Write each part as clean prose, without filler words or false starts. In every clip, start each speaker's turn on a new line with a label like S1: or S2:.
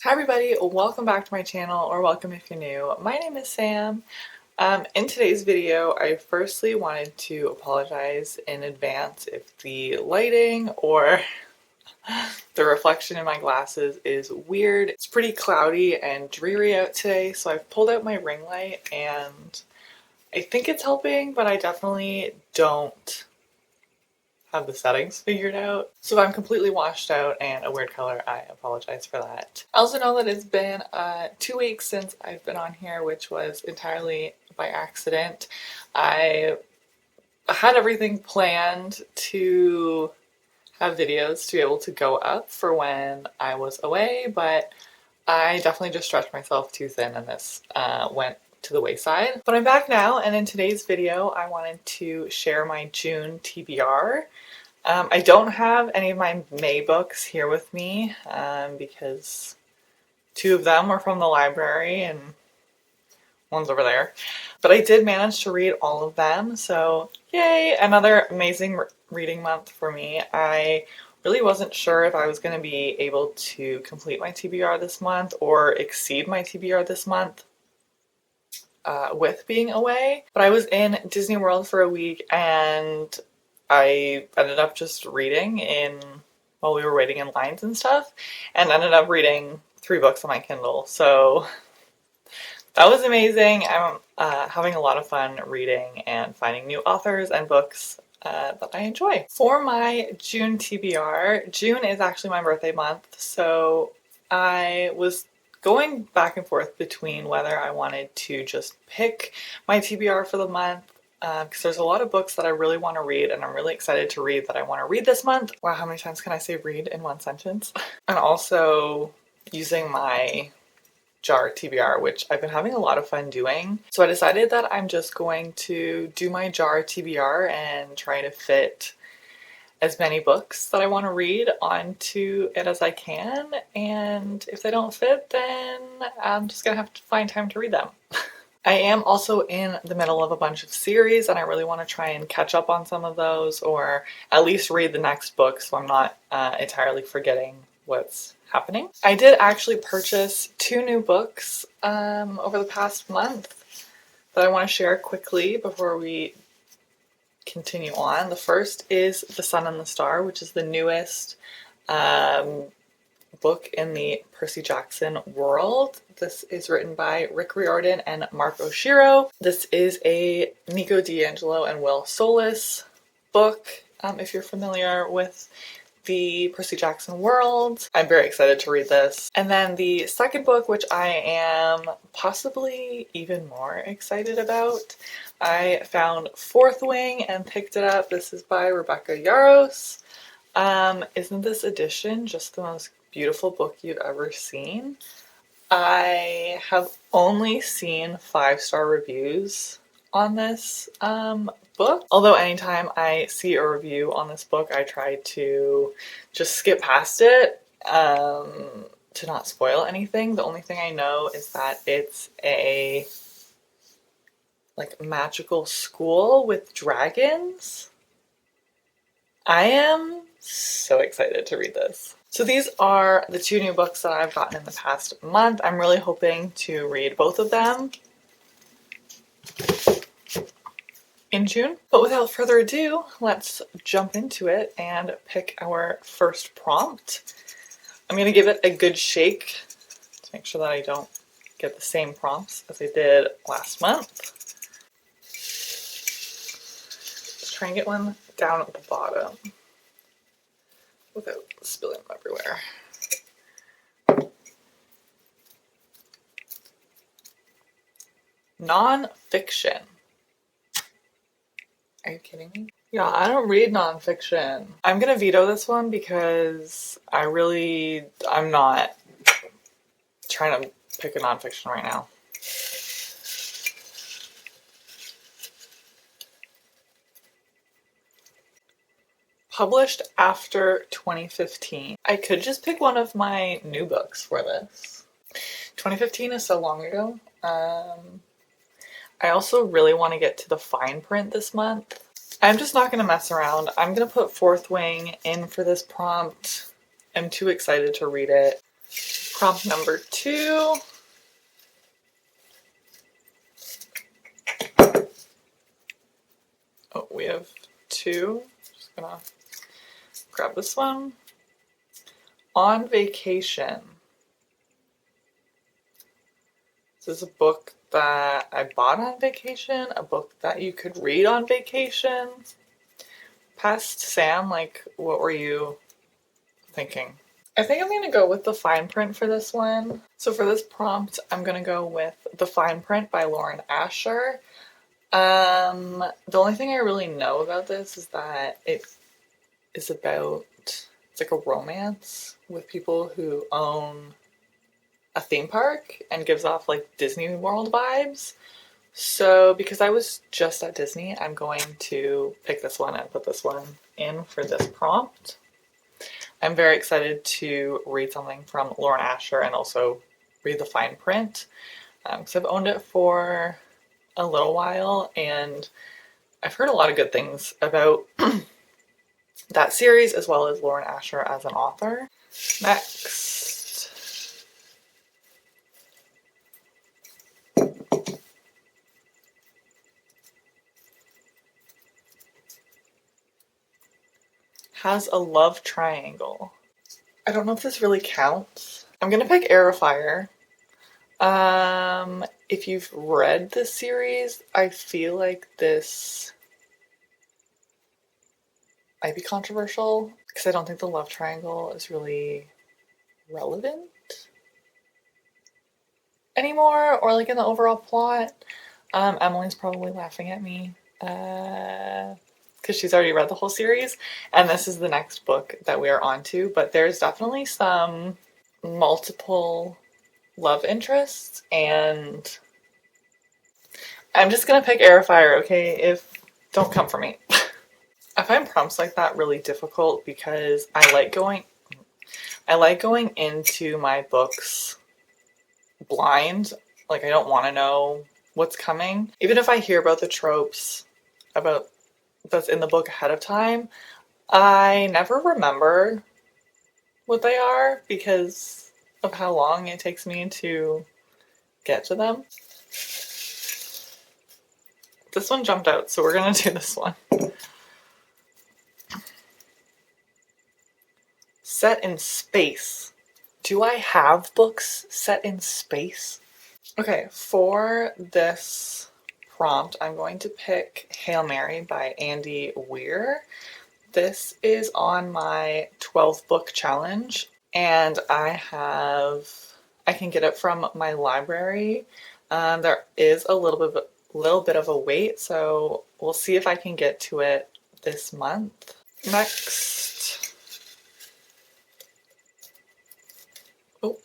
S1: Hi everybody, welcome back to my channel, or welcome if you're new. My name is Sam. In today's video, I firstly wanted to apologize in advance if the lighting or the reflection in my glasses is weird. It's pretty cloudy and dreary out today, so I've pulled out my ring light and I think it's helping, but I definitely don't have the settings figured out. So if I'm completely washed out and a weird color, I apologize for that. I also know that it's been 2 weeks since I've been on here, which was entirely by accident. I had everything planned to have videos to be able to go up for when I was away, but I definitely just stretched myself too thin and this went to the wayside. But I'm back now, and in today's video I wanted to share my June TBR. I don't have any of my May books here with me because 2 of them were from the library and one's over there. But I did manage to read all of them, so yay! Another amazing reading month for me. I really wasn't sure if I was going to be able to complete my TBR this month or exceed my TBR this month with being away. But I was in Disney World for a week and I ended up just reading while we were waiting in lines and stuff, and ended up reading 3 books on my Kindle. So that was amazing. I'm having a lot of fun reading and finding new authors and books that I enjoy. For my June TBR, June is actually my birthday month, so I was going back and forth between whether I wanted to just pick my TBR for the month, because there's a lot of books that I really want to read and I'm really excited to read that I want to read this month. Wow, how many times can I say read in one sentence? And also using my jar TBR, which I've been having a lot of fun doing. So I decided that I'm just going to do my jar TBR and try to fit as many books that I want to read onto it as I can, and if they don't fit, then I'm just gonna have to find time to read them. I am also in the middle of a bunch of series and I really want to try and catch up on some of those, or at least read the next book so I'm not entirely forgetting what's happening. I did actually purchase 2 new books over the past month that I want to share quickly before we continue on. The first is The Sun and the Star, which is the newest book in the Percy Jackson world. This is written by Rick Riordan and Mark Oshiro. This is a Nico D'Angelo and Will Solis book, if you're familiar with the Percy Jackson world. I'm very excited to read this. And then the second book, which I am possibly even more excited about, I found Fourth Wing and picked it up. This is by Rebecca Yarros. Isn't this edition just the most beautiful book you've ever seen? I have only seen 5-star reviews on this book. Although anytime I see a review on this book, I try to just skip past it to not spoil anything. The only thing I know is that it's a magical school with dragons. I am so excited to read this. So these are the 2 new books that I've gotten in the past month. I'm really hoping to read both of them in June. But without further ado, let's jump into it and pick our first prompt. I'm going to give it a good shake to make sure that I don't get the same prompts as I did last month. Let's try and get one down at the bottom without spilling them everywhere. Non-fiction. Are you kidding me? Yeah, I don't read non-fiction. I'm gonna veto this one because I'm not trying to pick a non-fiction right now. Published after 2015. I could just pick one of my new books for this. 2015 is so long ago. I also really want to get to the fine print this month. I'm just not going to mess around. I'm going to put Fourth Wing in for this prompt. I'm too excited to read it. Prompt number 2. Oh, we have 2. Just gonna grab this one. On Vacation. This is a book that I bought on vacation, a book that you could read on vacation. Past Sam, like, what were you thinking? I think I'm gonna go with the fine print for this one. So for this prompt, I'm gonna go with The Fine Print by Lauren Asher. The only thing I really know about this is that it is about, it's like a romance with people who own a theme park and gives off like Disney World vibes. So because I was just at Disney, I'm going to pick this one and put this one in for this prompt. I'm very excited to read something from Lauren Asher and also read the fine print because I've owned it for a little while and I've heard a lot of good things about that series as well as Lauren Asher as an author. Next. Has a love triangle. I don't know if this really counts. I'm gonna pick Air of Fire. If you've read this series, I feel like this might be controversial because I don't think the love triangle is really relevant anymore or like in the overall plot. Emily's probably laughing at me because she's already read the whole series and this is the next book that we are on to, but there's definitely some multiple love interests and I'm just gonna pick Air of Fire, okay? Don't come for me. I find prompts like that really difficult because I like going into my books blind. Like I don't want to know what's coming. Even if I hear about the tropes about that's in the book ahead of time, I never remember what they are because of how long it takes me to get to them. This one jumped out, so we're gonna do this one. Set in space. Do I have books set in space? Okay, for this prompt, I'm going to pick Hail Mary by Andy Weir. This is on my 12 book challenge, and I can get it from my library. There is a little bit of a wait, so we'll see if I can get to it this month. Next. Oh.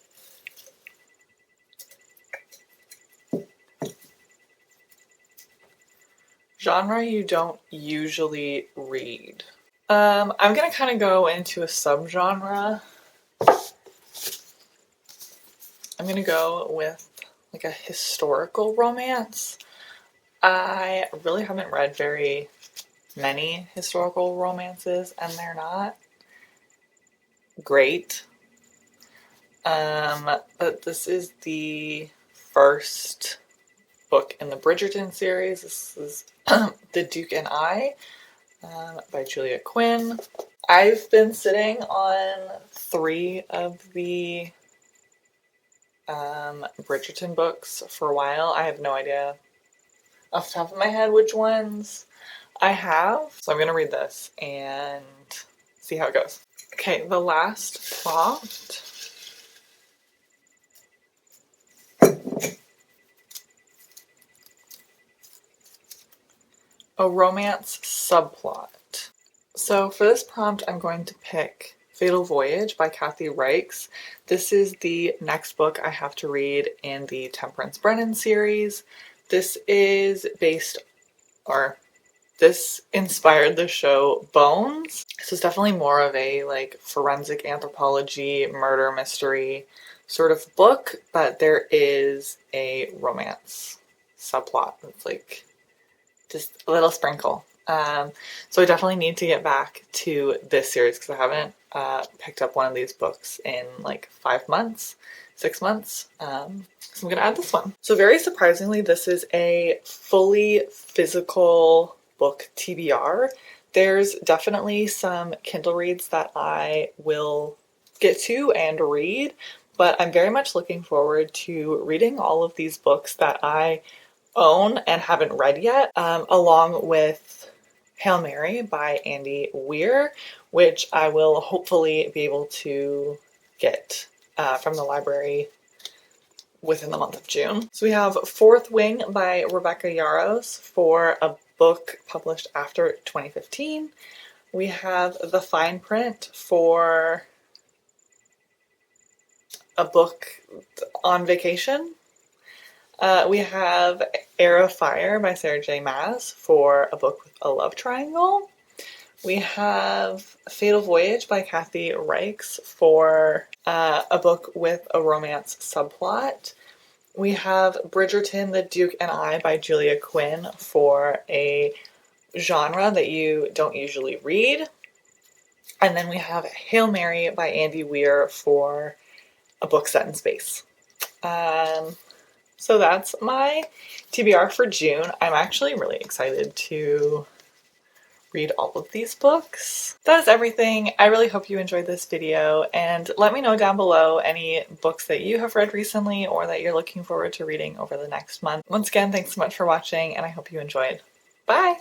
S1: Genre you don't usually read. I'm gonna kind of go into a subgenre. I'm gonna go with like a historical romance. I really haven't read very many historical romances and they're not great. But this is the first book in the Bridgerton series. This is The Duke and I by Julia Quinn. I've been sitting on 3 of the Bridgerton books for a while. I have no idea off the top of my head which ones I have. So I'm going to read this and see how it goes. Okay, the last prompt. A romance subplot. So for this prompt, I'm going to pick Fatal Voyage by Kathy Reichs. This is the next book I have to read in the Temperance Brennan series. This inspired the show Bones. So it's definitely more of a like forensic anthropology, murder mystery sort of book, but there is a romance subplot. It's like just a little sprinkle. So I definitely need to get back to this series because picked up one of these books in like 5 months, 6 months. So I'm gonna add this one. So very surprisingly, this is a fully physical book TBR. There's definitely some Kindle reads that I will get to and read, but I'm very much looking forward to reading all of these books that I own and haven't read yet, along with Hail Mary by Andy Weir, which I will hopefully be able to get from the library within the month of June. So we have Fourth Wing by Rebecca Yarros for a book published after 2015. We have The Fine Print for a book on vacation. We have Air of Fire by Sarah J. Maas for a book with a love triangle. We have Fatal Voyage by Kathy Reichs for a book with a romance subplot. We have Bridgerton, The Duke and I by Julia Quinn for a genre that you don't usually read. And then we have Hail Mary by Andy Weir for a book set in space. So that's my TBR for June. I'm actually really excited to read all of these books. That is everything. I really hope you enjoyed this video, and let me know down below any books that you have read recently or that you're looking forward to reading over the next month. Once again, thanks so much for watching, and I hope you enjoyed. Bye!